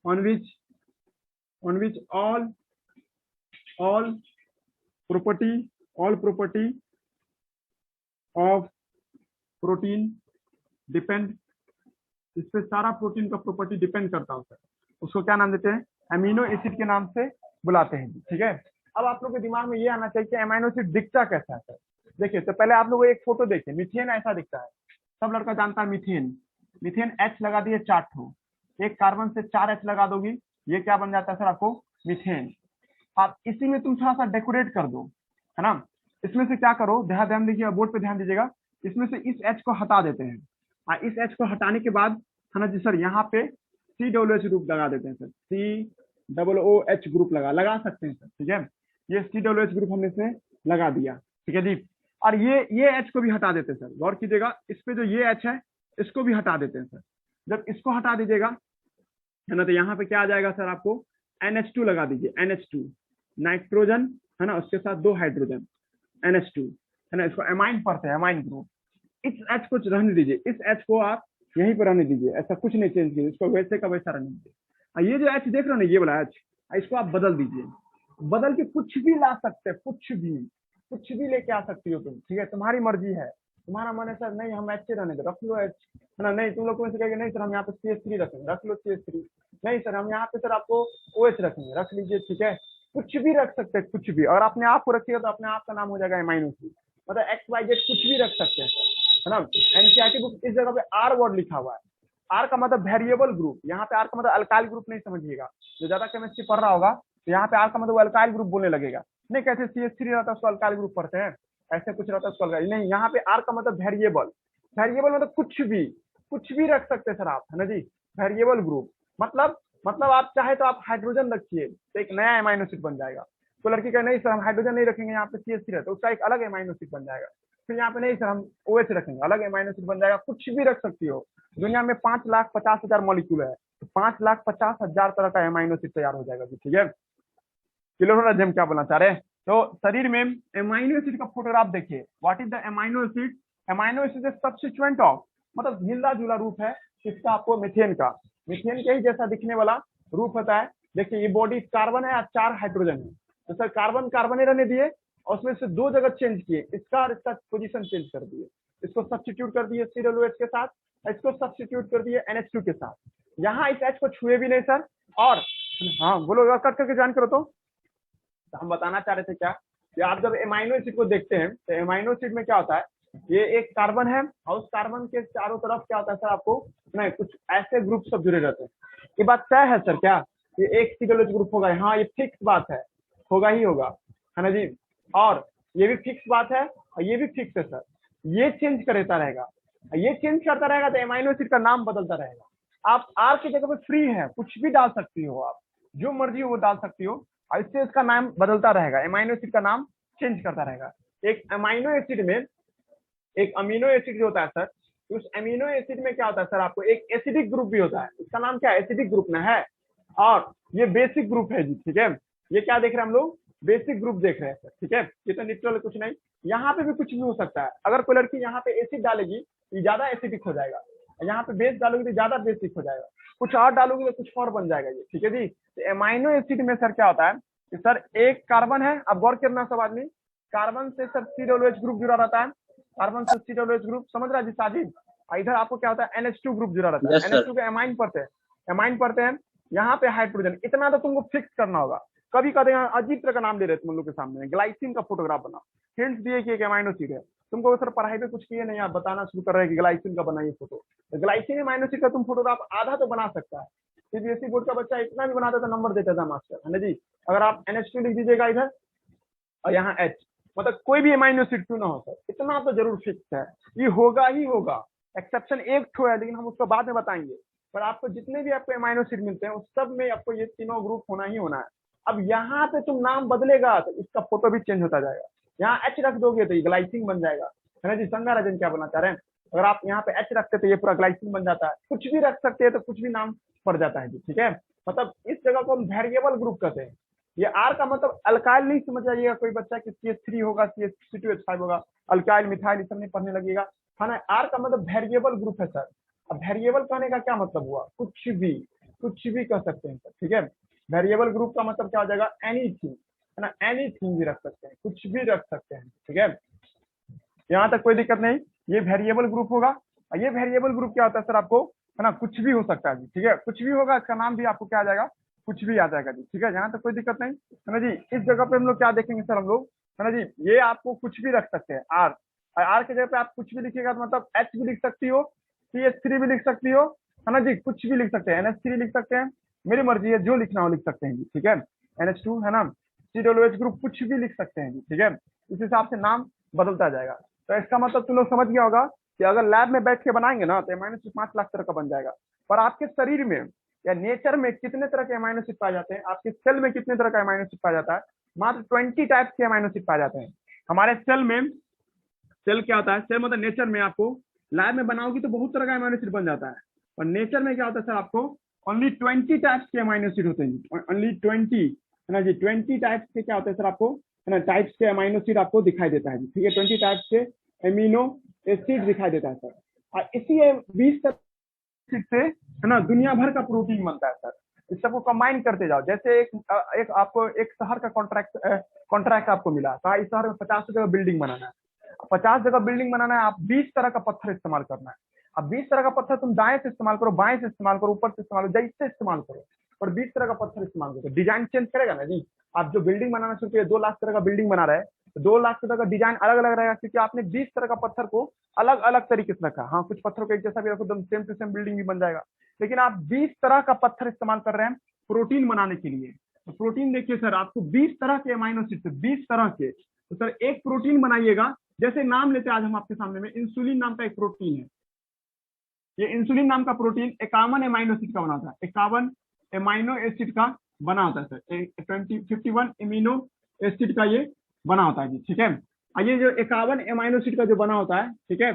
on which all property of protein depend, इस पे सारा प्रोटीन का प्रॉपर्टी डिपेंड करता होता है, उसको क्या नाम देते हैं, अमीनो एसिड के नाम से बुलाते हैं। ठीक है, अब आप लोग के दिमाग में ये आना चाहिए कि अमीनो एसिड दिखता कैसा है। देखिए, तो पहले आप लोग एक फोटो देखिए, मीथेन ऐसा दिखता है, सब लड़का जानता है मीथेन H लगा दिए 4 ठो, एक कार्बन से 4 H लगा दोगी, ये क्या बन जाता है सर आपको, मीथेन। आप इसी में तुम थोड़ा सा डेकोरेट कर दो, है ना, इसमें से क्या करो, ध्यान दीजिएगा, बोर्ड पे ध्यान दीजिएगा, इसमें से इस H को हटा देते हैं, और इस H को हटाने के बाद, है ना जी सर, यहाँ पे COOH ग्रुप लगा देते हैं सर, COOH ग्रुप लगा सकते हैं सर। ठीक है, ये COOH ग्रुप हमने इसमें लगा दिया। ठीक है जी, और ये H को भी हटा देते हैं सर, गौर कीजिएगा, इस पे जो ये H है इसको भी हटा देते हैं सर। जब इसको हटा दीजिएगा, है ना, तो यहाँ पे क्या आ जाएगा सर, आपको NH2 लगा दीजिए, NH2 नाइट्रोजन, है ना, उसके साथ 2 हाइड्रोजन, NH2, है ना, इसको एमाइन पढ़ते हैं, एमाइन ग्रुप। इस H को रहने दीजिए, इस H को आप यहीं पर रहने दीजिए, ऐसा कुछ नहीं चेंज कीजिए, इसको वैसे का वैसा रहने दीजिए। ये जो H देख रहे हो ना, ये वाला H, इसको आप बदल दीजिए, बदल के कुछ भी ला सकते हैं, कुछ भी लेके आ सकती हो तुम। ठीक है, तुम्हारी मर्जी है, तुम्हारा मन है सर नहीं हम H रहने दो, रख लो H, है ना, नहीं तुम लोग से कहेंगे नहीं सर हम यहाँ पे CH3 रखेंगे, रख लो CH3, नहीं सर हम यहाँ पे सर आपको OH रखेंगे, रख लीजिए। ठीक है, कुछ भी रख सकते हैं, कुछ भी, और अपने आप को रखिएगा तो अपने आप का नाम हो जाएगा अमीनो एसिड, मतलब XYZ कुछ भी रख सकते हैं सर, है ना। एनसीईआरटी बुक इस जगह पे R वर्ड लिखा हुआ है, R का मतलब वेरिएबल ग्रुप, यहाँ पे R का मतलब अल्काइल ग्रुप नहीं समझिएगा, जो ज्यादा केमिस्ट्री पढ़ रहा होगा तो यहाँ पे R का मतलब अल्काइल ग्रुप बोलने लगेगा, नहीं कैसे CH3 रहता है उसको अल्काइल ग्रुप पढ़ते हैं, ऐसे कुछ रहता है उसको अल्काइल नहीं, यहाँ पे R का मतलब वेरिएबल मतलब कुछ भी रख सकते हैं सर आप, है ना जी, वेरिएबल ग्रुप मतलब आप चाहे तो आप हाइड्रोजन रखिए तो एक नया अमीनो एसिड बन जाएगा। तो लड़की कहे नहीं सर हम हाइड्रोजन नहीं रखेंगे, यहाँ पे CH3 है तो उसका एक अलग अमीनो एसिड बन जाएगा। फिर यहाँ पे नहीं सर हम OH रखेंगे, अलग अमीनो एसिड बन जाएगा। कुछ भी रख सकती हो, दुनिया में 5,50,000 मॉलिक्यूल है, तो 5,50,000 तरह का अमीनो एसिड तैयार हो जाएगा। ठीक है, क्लियर हो रहा है हम क्या बोलना चाह रहे हैं। तो शरीर में अमीनो एसिड का फोटोग्राफ देखिए, what is the amino acid, amino acid is substituent of, मतलब मिलता जुला रूप है किसका, आपको मीथेन का, मीथेन के ही जैसा दिखने वाला रूप होता है। देखिए ये बॉडी कार्बन है और 4 हाइड्रोजन है, तो सर कार्बन ही रहने दिए और उसमें से 2 जगह चेंज किए, इसका और इसका पोजीशन चेंज कर दिए, इसको सब्स्टिट्यूट कर दिए COOH के साथ, इसको सब्स्टिट्यूट कर दिए NH2 के साथ। यहाँ इस H को छुए भी नहीं सर, और हाँ बोलो कट करके ज्वाइन करो। तो हम बताना चाह रहे थे क्या कि आप जब अमीनो एसिड को देखते हैं तो अमीनो एसिड में क्या होता है, ये एक कार्बन है और उस कार्बन के चारों तरफ क्या होता है सर, आपको नहीं कुछ ऐसे ग्रुप सब जुड़े रहते हैं। ये बात तय है सर क्या, ये एक COOH ग्रुप होगा, हाँ ये फिक्स बात है, होगा ही होगा, है ना जी, और ये भी फिक्स बात है और ये भी फिक्स है सर, ये चेंज करता रहेगा, ये चेंज करता रहेगा तो अमीनो एसिड का नाम बदलता रहेगा। आप R की जगह पे फ्री है, कुछ भी डाल सकती हो आप, जो मर्जी हो वो डाल सकती हो, और इससे इसका नाम बदलता रहेगा, अमीनो एसिड का नाम चेंज करता रहेगा। एक अमीनो एसिड में एक अमीनो एसिड जो होता है सर, उस अमीनो एसिड में क्या होता है सर, आपको एक एसिडिक ग्रुप भी होता है, उसका नाम क्या है, एसिडिक ग्रुप ना है, और ये बेसिक ग्रुप है जी। ठीक है, ये क्या देख रहे हैं हम लोग, बेसिक ग्रुप देख रहे हैं सर। ठीक है, ये तो न्यूट्रल कुछ नहीं, यहाँ पे भी कुछ भी हो सकता है। अगर कोई लड़की यहाँ पे एसिड डालेगी तो ज्यादा एसिडिक हो जाएगा, यहाँ पे बेस डालोगी तो ज्यादा बेसिक हो जाएगा, कुछ और डालोगी तो कुछ और बन जाएगा ये। ठीक है जी, तो अमीनो एसिड में सर क्या होता है कि सर एक कार्बन है, अब गौर करना सब आदमी, कार्बन से सर COOH ग्रुप जुड़ा रहता है, कार्बन से COOH ग्रुप, समझ रहा है जी साजिद। इधर आपको क्या होता है, NH2 ग्रुप जुड़ा रहता है, Yes, sir. NH2 के अमाइन पढ़ते हैं, यहाँ पे हाइड्रोजन, इतना तो तुमको फिक्स करना होगा। कभी कभी अजीब तरह का नाम ले रहे तुम लोग के सामने, ग्लाइसिन का फोटोग्राफ बना, हिंट्स दिए कि एक अमीनो एसिड है, तुमको सर पढ़ाई पे कुछ किए नहीं, आप बताना शुरू कर रहे हैं कि ग्लाइसिन का बनाइए फोटो, तो ग्लाइसिन अमीनो एसिड का तुम फोटोग्राफ आधा तो बना सकता है। CBSE बोर्ड का बच्चा इतना भी बनाता था, नंबर देता था मास्टर, है ना जी। अगर आप NH2 लिख दीजिएगा इधर और यहाँ H, मतलब कोई भी अमीनो एसिड क्यों ना हो सर, इतना तो जरूर फिक्स है, ये होगा ही होगा। एक्सेप्शन एक ठो है लेकिन हम उसको बाद में बताएंगे, पर आपको जितने भी आपको अमीनो एसिड मिलते हैं उस सब में आपको ये तीनों ग्रुप होना ही होना है। अब यहाँ पे तुम नाम बदलेगा तो इसका फोटो भी चेंज होता जाएगा, यहाँ H रख दोगे तो ये ग्लाइसिन बन जाएगा, है ना जी। संगा राजन क्या बोलना चाह रहे हैं, अगर आप यहाँ पे H रखते तो ये पूरा ग्लाइसिन बन जाता है, कुछ भी रख सकते हैं तो कुछ भी नाम पड़ जाता है जी। ठीक है, मतलब इस जगह को हम वेरिएबल ग्रुप कहते हैं, ये आर का मतलब अल्काइल नहीं समझ जाइएगा कोई बच्चा कि CH3 होगा, CH2H5 होगा, अल्काइल मिथाइल ये सब नहीं पढ़ने लगेगा, है ना। आर का मतलब वेरिएबल ग्रुप है सर। अब वेरिएबल कहने का क्या मतलब हुआ, कुछ भी कह सकते हैं सर, ठीक है। वेरिएबल ग्रुप का मतलब क्या हो जाएगा, एनीथिंग, है ना, एनीथिंग भी रख सकते हैं, कुछ भी रख सकते हैं, ठीक है। यहाँ तक कोई दिक्कत नहीं, ये वेरिएबल ग्रुप होगा। और ये वेरिएबल ग्रुप क्या होता है सर, आपको है ना कुछ भी हो सकता है जी, ठीक है, कुछ भी होगा, इसका नाम भी आपको क्या आ जाएगा, कुछ भी आ जाएगा जी, ठीक है। यहाँ तक कोई दिक्कत नहीं, है ना जी। इस जगह पे हम लोग क्या देखेंगे सर, हम लोग, है ना जी, ये आपको कुछ भी रख सकते हैं, आर की जगह पे आप कुछ भी लिखिएगा तो मतलब H भी लिख सकती हो, CH3 भी लिख सकती हो, है ना जी, कुछ भी लिख सकते हैं, NH3 लिख सकते हैं, मेरी मर्जी है, जो लिखना हो लिख सकते हैं जी, ठीक है। NH2 है ना, COOH ग्रुप कुछ भी लिख सकते हैं जी, ठीक है। इस हिसाब से नाम बदलता जाएगा। तो इसका मतलब तुम लोग समझ गया होगा कि अगर लैब में बैठ के बनाएंगे ना तो अमाइनो एसिड 5 लाख तरह का बन जाएगा। पर आपके शरीर में या नेचर में कितने तरह के अमाइनो एसिड पाए जाते हैं, आपके सेल में कितने तरह का अमाइनो एसिड पाया जाता है, मात्र 20 टाइप्स के अमाइनो एसिड पाए जाते हैं हमारे सेल में। सेल क्या होता है, सेल मतलब नेचर में आपको लैब में बनाओगी तो बहुत तरह का अमाइनो एसिड बन जाता है, और नेचर में क्या होता है सर, आपको ओनली 20 टाइप्स के अमाइनो एसिड होते हैं, ओनली 20, है ना जी। 20 टाइप्स के क्या होते हैं सर, आपको है ना टाइप्स के अमाइनो एसिड आपको दिखाई देता है, ठीक है। 20 टाइप्स के अमीनो एसिड दिखाई देता है सर, और इसी 20 से है ना दुनिया भर का प्रोटीन बनता है सर। इस सबको कंबाइन करते जाओ, जैसे एक आपको एक शहर का कॉन्ट्रैक्ट आपको मिला, कहा इस शहर में 50 जगह बिल्डिंग बनाना है, 50 जगह बिल्डिंग बनाना है, आप 20 तरह का पत्थर इस्तेमाल करना है। अब 20 तरह का पत्थर तुम दाएं से इस्तेमाल करो, बाएं से इस्तेमाल करो, ऊपर से इस्तेमाल करो, जैसे इस्तेमाल करो, और 20 तरह का पत्थर इस्तेमाल करो, डिजाइन चेंज करेगा ना जी। आप जो बिल्डिंग बनाना शुरू किए, 2 लाख तरह का बिल्डिंग बना रहे हैं, तो 2 लाख तरह का डिजाइन अलग अलग रहेगा, क्योंकि आपने 20 तरह का पत्थर को अलग अलग तरीके से रखा। हाँ, कुछ पत्थरों को एक जैसा भी रखो, एकदम सेम टू सेम बिल्डिंग भी बन जाएगा, लेकिन आप 20 तरह का पत्थर इस्तेमाल कर रहे हैं प्रोटीन बनाने के लिए। तो प्रोटीन देखिए सर, आपको 20 तरह के अमाइनो एसिड, 20 तरह के, तो सर एक प्रोटीन बनाइएगा, जैसे नाम लेते हैं आज हम आपके सामने में, इंसुलिन नाम का एक प्रोटीन है। ये इंसुलिन नाम का प्रोटीन 51 अमाइनो एसिड का बना होता है, 51 अमाइनो एसिड का बना होता है सर, 51 अमीनो एसिड का ये बना होता है जी, ठीक है। ये जो 51 अमाइनो एसिड का जो बना होता है, ठीक है,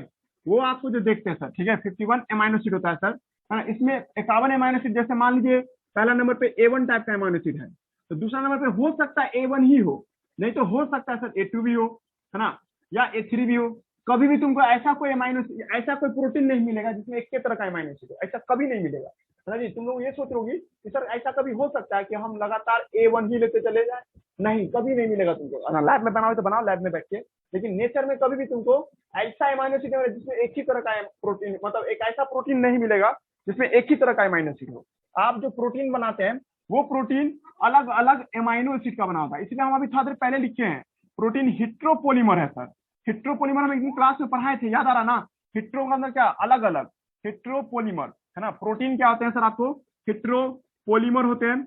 वो आपको जो देखते हैं सर, ठीक है, 51 अमाइनो एसिड होता है सर, है ना। इसमें 51 अमाइनो एसिड, जैसे मान लीजिए पहला नंबर पे A1 टाइप का अमाइनो एसिड है, तो दूसरा नंबर पे हो सकता है A1 ही हो, नहीं तो हो सकता है सर A2 भी हो, है ना, या A3 भी हो। कभी भी तुमको ऐसा कोई ऐसा कोई प्रोटीन नहीं मिलेगा जिसमें एक के तरह का अमाइनो एसिड हो, ऐसा कभी नहीं मिलेगा, है ना जी। तुम लोग ये सोच रहोगी कि सर ऐसा कभी हो सकता है कि हम लगातार A1 ही लेते चले जाए, नहीं, कभी नहीं मिलेगा तुमको। लैब में बनाओ तो बनाओ लैब में बैठ के, लेकिन नेचर में कभी भी तुमको ऐसा अमाइनो एसिड जिसमें एक ही तरह का प्रोटीन, मतलब एक ऐसा प्रोटीन नहीं मिलेगा जिसमें एक ही तरह का अमाइनो एसिड हो। आप जो प्रोटीन बनाते हैं वो प्रोटीन अलग अलग अमाइनो एसिड का बना होता है, इसलिए हम अभी थोड़ा देर पहले लिखे हैं प्रोटीन हिट्रोपोलीमर है सर। हिट्रोपोलीमर हम एक दिन क्लास में पढ़ाए थे, याद आ रहा ना। हिट्रो का अंदर क्या, अलग अलग, हिट्रोपोलीमर, है ना। प्रोटीन क्या होते हैं सर, आपको हिट्रोपोलीमर होते हैं,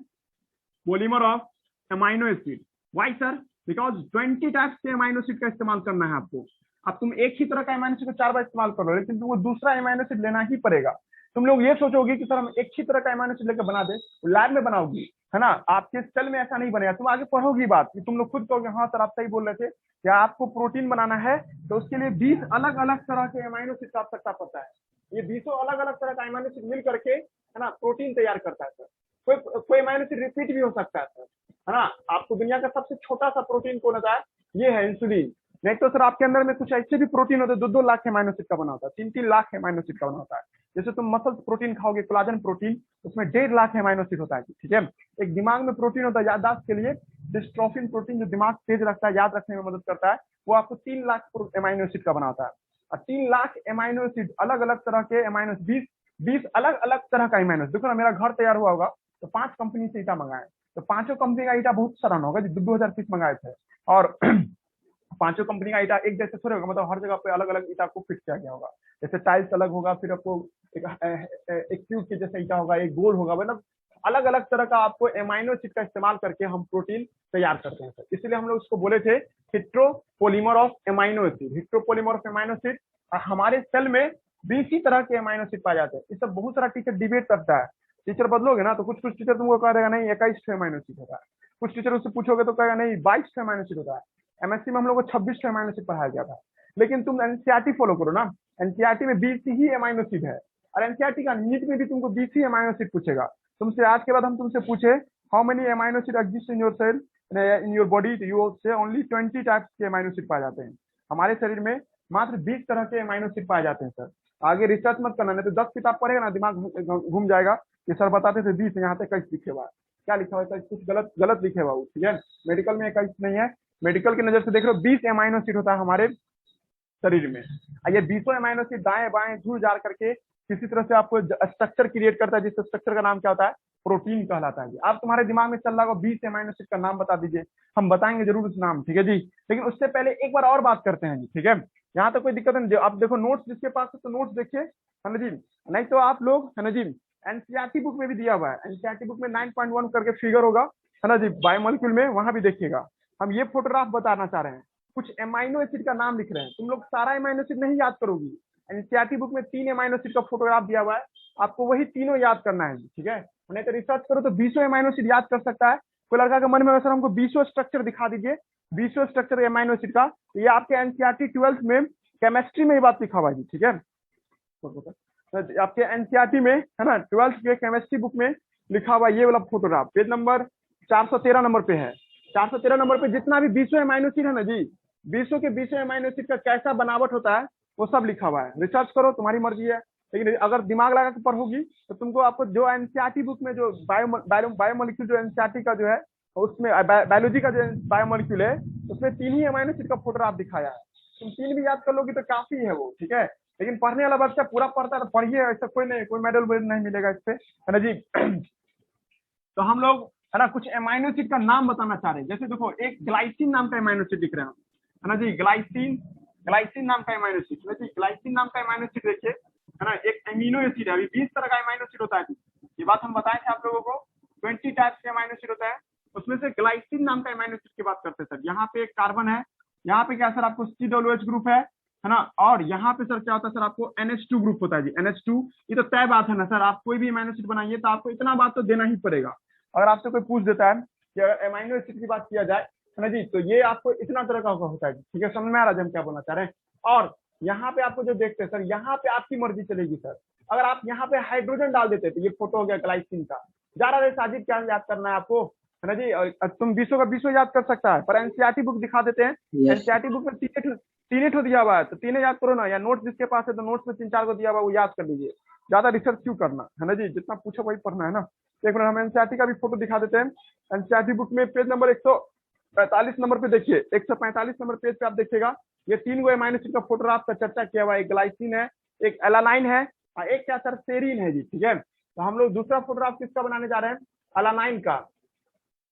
polymer of amino acid. Why sir, because 20 types के अमाइनो एसिड का इस्तेमाल करना है आपको। अब तुम एक ही तरह का अमाइनो एसिड को 4 बार इस्तेमाल कर लो, लेकिन तुमको दूसरा अमाइनो एसिड लेना ही पड़ेगा। तुम लोग ये सोचोगे कि सर हम एक ही तरह का अमाइनो एसिड लेकर बना दे, लैब में बनाओगी, है ना, आपके सेल में ऐसा नहीं बनेगा। तुम आगे पढ़ोगी बात कि तुम लोग खुद कहोगे हाँ सर आप सही बोल रहे थे, या आपको प्रोटीन बनाना है तो उसके लिए 20 अलग अलग तरह के अमाइनो एसिड की आवश्यकता पड़ता है। ये 20 अलग अलग तरह का अमाइनो एसिड मिल करके, है ना, प्रोटीन तैयार करता है सर। कोई अमाइनो एसिड रिपीट भी हो सकता है सर, है ना। आपको दुनिया का सबसे छोटा सा प्रोटीन कौन होता है, ये है इंसुलिन। नहीं तो सर आपके अंदर में कुछ ऐसे भी प्रोटीन होते हैं 2-2 लाख अमाइनो एसिड का बना होता है, 3-3 लाख अमाइनो एसिड का बना होता है। जैसे तुम मसल प्रोटीन खाओगे, कोलाजन प्रोटीन, उसमें 1.5 लाख अमाइनो एसिड होता है, ठीक है। एक दिमाग में प्रोटीन होता है याददाश्त के लिए, डिस्ट्रोफिन प्रोटीन, जो दिमाग तेज रखता है, याद रखने में मदद करता है, वो आपको 3 लाख अमाइनो एसिड का बना होता है। और 3 लाख अमाइनो एसिड, अलग अलग तरह के अमाइनो, 20 अलग अलग तरह का अमाइनो। देखो ना, मेरा घर तैयार हुआ होगा तो 5 कंपनी से ईटा मंगाए, तो 5 कंपनी का ईटा बहुत सराहना होगा, 2000 पीस मंगाए थे, और 5 कंपनी का ईटा एक जैसे थोड़े होगा, मतलब हर जगह पे अलग अलग ईटा को फिट किया गया होगा। जैसे टाइल्स अलग होगा, फिर आपको एक क्यूब के जैसा ईटा होगा, एक गोल होगा, मतलब अलग अलग तरह का आपको अमाइनो एसिड का इस्तेमाल करके हम प्रोटीन तैयार करते हैं सर। इसलिए हम लोग उसको बोले थे heteropolymer of amino acid. Heteropolymer of amino acid, हमारे सेल में 20 तरह के अमाइनो एसिड पाए जाते हैं। इस सब बहुत सारा टीचर डिबेट करता है, टीचर बदलोगे ना तो कुछ टीचर तुमको कह देगा नहीं 21 अमाइनो एसिड होता है, कुछ टीचर उससे पूछोगे तो कहेगा नहीं 22 अमाइनो एसिड होता है। एमएससी में हम लोग को 26 अमाइनो एसिड पढ़ाया गया था, लेकिन तुम एनसीईआरटी फॉलो करो ना, एनसीईआरटी में 20 ही अमाइनो एसिड है, और एनसीईआरटी का नीट में भी तुमको 20 ही अमाइनो एसिड पूछेगा तुमसे। आज के बाद हम तुमसे पूछे how many amino acid exist in your cell, in your body, you say only 20 types के अमाइनो एसिड पाए जाते हैं। हमारे शरीर में मात्र 20 तरह के अमाइनो एसिड पाए जाते हैं सर। आगे रिसर्च मत करना, नहीं तो 10 किताब पढ़ेगा ना दिमाग घूम जाएगा कि सर बताते थे 20, यहाँ पे 21 लिखे हुआ है। क्या लिखा हुआ है? कुछ गलत गलत लिखे हुआ, ठीक है। मेडिकल में 21 नहीं है, मेडिकल की नजर से देख रहे हो 20 अमाइनो एसिड होता है हमारे शरीर में। ये 20 अमाइनो एसिड दाएं बाएं जुड़ जाड़ करके किसी तरह से आपको स्ट्रक्चर क्रिएट करता है, जिस स्ट्रक्चर का नाम क्या होता है? प्रोटीन कहलाता है। आप तुम्हारे दिमाग में चल रहा होगा 20 अमाइनो एसिड का नाम बता दीजिए, हम बताएंगे जरूर उस नाम, ठीक है जी। लेकिन उससे पहले एक बार और बात करते हैं जी, ठीक है। यहाँ तो कोई दिक्कत नहीं, आप देखो नोट्स जिसके पास है तो नोट्स देखिए, है ना जी। नहीं तो आप लोग, है ना जी, एनसीईआरटी बुक में भी दिया हुआ है, एनसीईआरटी बुक में 9.1 करके फिगर होगा, है ना जी, बायोमोलिक्यूल में, वहां भी देखिएगा। हम ये फोटोग्राफ बताना चाह रहे हैं, कुछ अमाइनो एसिड का नाम लिख रहे हैं। तुम लोग सारा अमाइनो एसिड नहीं याद करोगी, एनसीईआरटी बुक में 3 अमाइनो एसिड का फोटोग्राफ दिया हुआ है, आपको वही तीनों याद करना है, ठीक है। नहीं तो रिसर्च करो तो 20 अमाइनो एसिड याद कर सकता है। कोई लड़का के मन में सर हमको 20 स्ट्रक्चर दिखा दीजिए, 20 स्ट्रक्चर अमाइनो एसिड का। ये आपके एनसीईआरटी 12th में केमिस्ट्री में ये बात लिखा हुआ है, ठीक है। आपके एनसीईआरटी में, है ना, 12th के केमिस्ट्री बुक में लिखा हुआ ये वाला फोटोग्राफ पेज नंबर 413 नंबर पे है। 413 नंबर पे जितना भी 20 अमाइनो एसिड है ना जी, 20 के 20 अमाइनो एसिड का कैसा बनावट होता है वो सब लिखा हुआ है। रिसर्च करो, तुम्हारी मर्जी है। लेकिन अगर दिमाग लगा के पढ़ोगी तो तुमको, आपको जो एनसीईआरटी बुक में जो बायोमोलिक्यूल जो एनसीईआरटी का जो है, उसमें बायोलॉजी का जो बायोमोलिक्यूल है, उसमें 3 ही अमाइनो एसिड का फोटोग्राफ दिखाया है। तुम 3 भी याद कर लोगी तो काफी है वो, ठीक है। लेकिन पढ़ने वाला बच्चा पूरा पढ़ता है तो पढ़िए, ऐसा कोई नहीं, कोई मेडल नहीं मिलेगा इससे, है ना जी। तो हम लोग, है ना, कुछ अमाइनो एसिड का नाम बताना चाह रहे हैं। जैसे देखो, एक ग्लाइसिन नाम का अमाइनो एसिड दिख रहा है, है ना जी, ग्लाइसिन नाम का अमाइनो एसिड, है ना जी। ग्लाइसिन नाम का अमाइनो एसिड देखिए, है ना, एक अमीनो एसिड है। अभी 20 तरह का अमाइनो एसिड होता है, ये बात हम बताए थे आप लोगों को। 20 टाइप्स के अमाइनो एसिड होता है, उसमें से ग्लाइसिन नाम का अमाइनो एसिड की बात करते हैं सर। यहाँ पे एक कार्बन है, यहाँ पे क्या सर आपको COOH ग्रुप है ना। और यहाँ पे सर क्या होता है सर, आपको NH2 ग्रुप होता है जी, NH2। ये तो तय बात है ना सर, आप कोई भी अमाइनो एसिड बनाइए तो आपको इतना बात तो देना ही पड़ेगा। अगर आपसे कोई पूछ देता है कि अमाइनो एसिड की बात किया जाए, है ना जी, तो ये आपको इतना तरह का होता है, ठीक है। समझ में आ रहा है हम क्या बोलना चाह रहे हैं। और यहाँ पे आपको जो देखते हैं सर, यहाँ पे आपकी मर्जी चलेगी सर। अगर आप यहाँ पे हाइड्रोजन डाल देते तो ये फोटो हो गया ग्लाइसिन का। जा रहा है साजिद, क्या याद करना है आपको, है ना जी। और तुम 20 का 20 याद कर सकता है, पर एनसीईआरटी बुक दिखा देते हैं। एनसीईआरटी बुक में तीन ठो दिया हुआ है, तो तीनों याद करो ना, या नोट्स जिसके पास है तो नोट्स में 3-4 को दिया हुआ है, वो याद कर लीजिए। ज्यादा रिसर्च क्यों करना, है ना जी, जितना पूछो वही पढ़ना है ना। एक मिनट, हम एनसीईआरटी का भी फोटो दिखा देते हैं। एनसीईआरटी बुक में पेज नंबर 145 नंबर पे देखिए, 145 नंबर पेज पे आप देखिएगा, ये 3 गो अमाइनो एसिड का फोटोग्राफ का चर्चा किया हुआ है। एक ग्लाइसिन है, एक एलानाइन है, और एक क्या सर, सेरीन है जी, ठीक है। तो हम लोग दूसरा फोटोग्राफ किसका बनाने जा रहे हैं? एलानाइन का।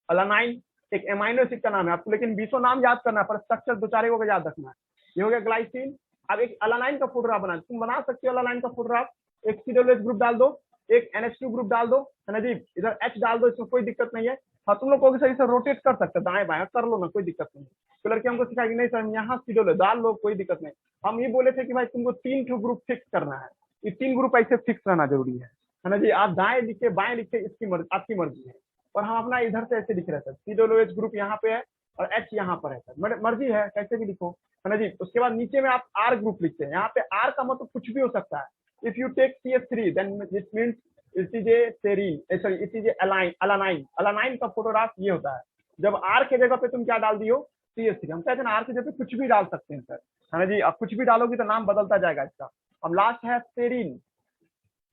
एलानाइन एक अमाइनो एसिड का नाम है आपको, लेकिन 20 नाम याद करना है, पर स्ट्रक्चर 2-4 को याद रखना है। ये हो गया ग्लाइसिन। अब एक एलानाइन का फोटोग्राफ बना, तुम बना सकते हो एलानाइन का फोटोग्राफ। एक COOH ग्रुप डाल दो, एक NH2 ग्रुप डाल दो, है ना जी, इधर H डाल दो, इसमें कोई दिक्कत नहीं है। हाँ, तुम लोग को सही से रोटेट कर सकते, दाएं बाएं कर लो ना, कोई दिक्कत नहीं। तो लड़के हमको सिखाएगी नहीं सर यहाँ COOH डाल लो, कोई दिक्कत नहीं। हम ये बोले थे कि भाई तुमको 3 ठो ग्रुप फिक्स करना है, ये 3 ग्रुप ऐसे फिक्स रहना जरूरी है ना जी। आप दाएं लिखे बाएं लिखे, इसकी मर्जी, आपकी मर्जी है। और हम अपना इधर से ऐसे लिख रहे हैं सर, COOH ग्रुप यहाँ पे है और H यहाँ पर है सर, मर्जी है कैसे भी लिखो, है ना जी। उसके बाद नीचे में आप R ग्रुप लिखते हैं। यहाँ पे R का मतलब कुछ भी हो सकता है। If you take CH3 then it means it is a serine, sorry it is a alanine. Alanine का फोटोग्राफ ये होता है। जब R के जगह पे तुम क्या डाल दियो, CH3। हम कहते हैं R की जगह पे कुछ भी डाल सकते हैं सर, है ना जी। अब कुछ भी डालोगी तो नाम बदलता जाएगा इसका। अब लास्ट है सेरीन।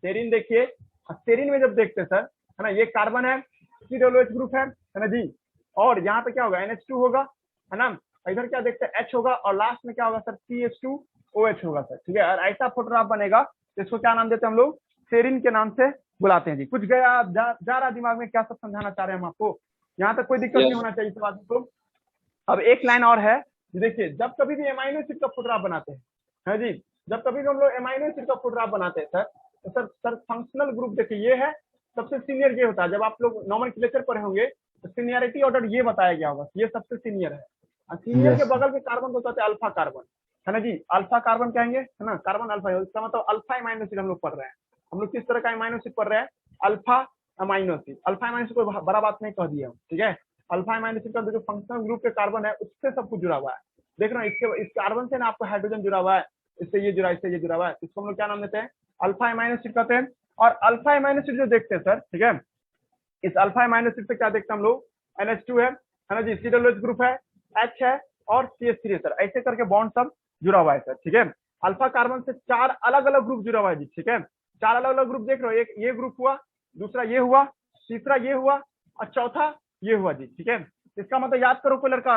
सेरीन देखिए, सेरीन में जब देखते हैं सर, है ना, ये कार्बन है, COOH ग्रुप है ना जी। और यहाँ पे क्या होगा, NH2 होगा, है ना। इधर क्या देखते हैं, H होगा, और लास्ट में क्या होगा सर, CH2OH होगा सर, ठीक है। और ऐसा फोटोग्राफ बनेगा, इसको क्या नाम देते हैं हम लोग, सेरीन के नाम से बुलाते हैं जी। कुछ गया जा रहा दिमाग में, क्या सब समझाना चाह रहे हैं हम आपको, यहाँ तक कोई दिक्कत नहीं होना चाहिए इस बात को। अब एक लाइन और है, देखिए, जब कभी भी अमाइनो एसिड का फोटोग्राफ बनाते हैं, है जी, जब कभी भी हम लोग अमाइनो एसिड का फोटोग्राफ बनाते हैं सर, तो सर फंक्शनल ग्रुप देखिए, ये है सबसे सीनियर, ये होता है। जब आप लोग नॉमेनक्लेचर पढ़े होंगे तो सीनियरिटी ऑर्डर ये बताया गया होगा, ये सबसे सीनियर है। और सीनियर के बगल में कार्बन को कहते हैं अल्फा कार्बन, है ना जी। अल्फा कार्बन कहेंगे, है ना, कार्बन अल्फा, इसका मतलब अल्फा अमाइनो एसिड हम लोग पढ़ रहे हैं। हम लोग किस तरह का अमाइनो एसिड पढ़ रहे हैं, alpha amino acid. Alpha amino acid कोई बड़ा बात नहीं कह दिया, ठीक है। अल्फा अमाइनो एसिड का जो फंक्शनल ग्रुप के कार्बन है उससे सब कुछ जुड़ा हुआ है। देख रहे हो, इस कार्बन से ना आपको हाइड्रोजन जुड़ा हुआ है, इससे ये जुड़ा, इससे ये जुड़ा हुआ है, इसको हम लोग क्या नाम देते हैं, अल्फा अमाइनो एसिड कहते हैं। और अल्फा अमाइनो एसिड जो देखते हैं सर, ठीक है, इस अल्फा अमाइनो एसिड पे क्या देखते हैं हम लोग, NH2 है ना जी, COOH ग्रुप है, H है और CH3 है सर। ऐसे करके बॉन्ड सब जुड़ा हुआ है सर, ठीक है। अल्फा कार्बन से 4 अलग अलग ग्रुप जुड़ा हुआ है जी, ठीक है। 4 अलग अलग ग्रुप देख रहे हो, एक ये ग्रुप हुआ, दूसरा ये हुआ, तीसरा ये हुआ और चौथा ये हुआ जी, ठीक है। इसका मतलब याद करो कोई लड़का,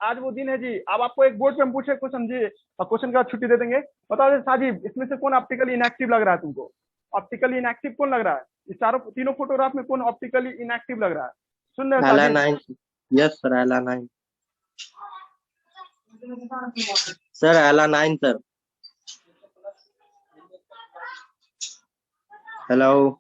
आज वो दिन है जी। अब आपको एक बोर्ड पे हम पूछे क्वेश्चन जी, और क्वेश्चन का छुट्टी दे देंगे। बताओ साजिब, इसमें से कौन ऑप्टिकली इनएक्टिव लग रहा है तुमको? ऑप्टिकली इनएक्टिव कौन लग रहा है? इस तीनों फोटोग्राफ में कौन ऑप्टिकली इनएक्टिव लग रहा है? सुन रहे हो Sajib? Alanine. Yes sir, alanine. Sir alanine sir. Hello.